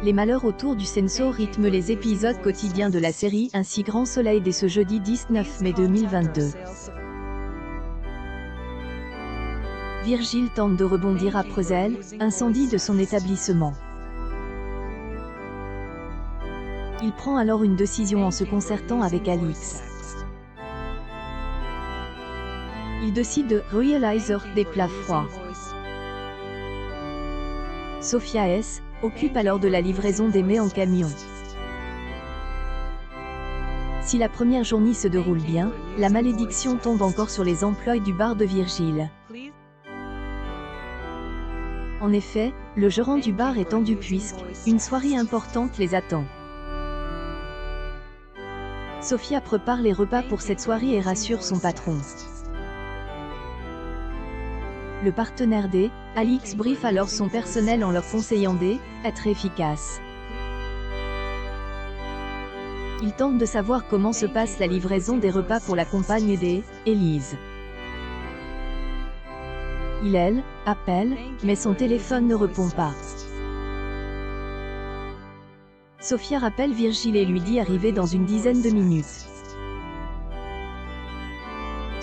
Les malheurs autour du Censo rythment les épisodes quotidiens de la série Ainsi Grand Soleil dès ce jeudi 19 mai 2022. Virgile tente de rebondir après elle, incendie de son établissement. Il prend alors une décision en se concertant avec Alix. Il décide de réaliser des plats froids. Sophia S. occupe alors de la livraison des mets en camion. Si la première journée se déroule bien, la malédiction tombe encore sur les employés du bar de Virgile. En effet, le gérant du bar est tendu puisque une soirée importante les attend. Sophia prépare les repas pour cette soirée et rassure son patron. Le partenaire D, Alix briefe alors son personnel en leur conseillant d'être efficace. Il tente de savoir comment se passe la livraison des repas pour la compagne D, Élise. Elle appelle, mais son téléphone ne répond pas. Sophia rappelle Virgile et lui dit arriver dans une dizaine de minutes.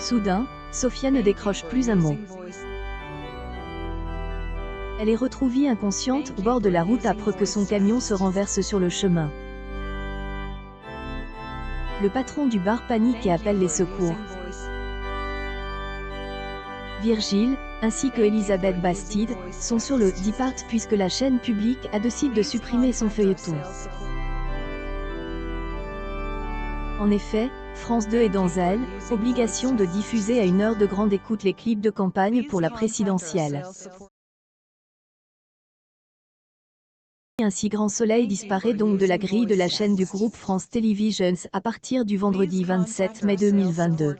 Soudain, Sophia ne décroche plus un mot. Elle est retrouvée inconsciente au bord de la route après que son camion se renverse sur le chemin. Le patron du bar panique et appelle les secours. Virgile, ainsi que Elisabeth Bastide, sont sur le départ puisque la chaîne publique a décidé de supprimer son feuilleton. En effet, France 2 est dans elle, obligation de diffuser à une heure de grande écoute les clips de campagne pour la présidentielle. Ainsi Grand Soleil disparaît donc de la grille de la chaîne du groupe France Televisions à partir du vendredi 27 mai 2022.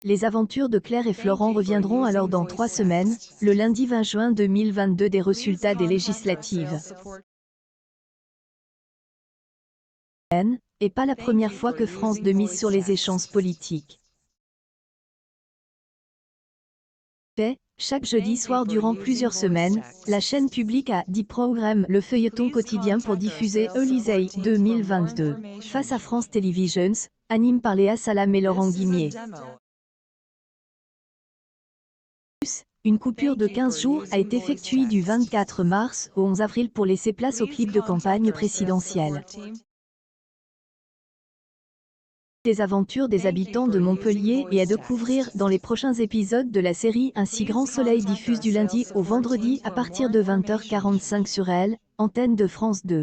Les aventures de Claire et Florent reviendront alors dans 3 semaines, le lundi 20 juin 2022 des résultats des législatives. Et pas la première fois que France 2 mise sur les échanges politiques. Chaque jeudi soir durant plusieurs semaines, la chaîne publique a 10 programmes le feuilleton quotidien pour diffuser Élysée 2022, face à France Televisions, anime par Léa Salam et Laurent Guimier. Une coupure de 15 jours a été effectuée du 24 mars au 11 avril pour laisser place au clip de campagne présidentielle. Des aventures des habitants de Montpellier et à découvrir dans les prochains épisodes de la série Ainsi Grand Soleil diffuse du lundi au vendredi à partir de 20h45 sur Elle, antenne de France 2.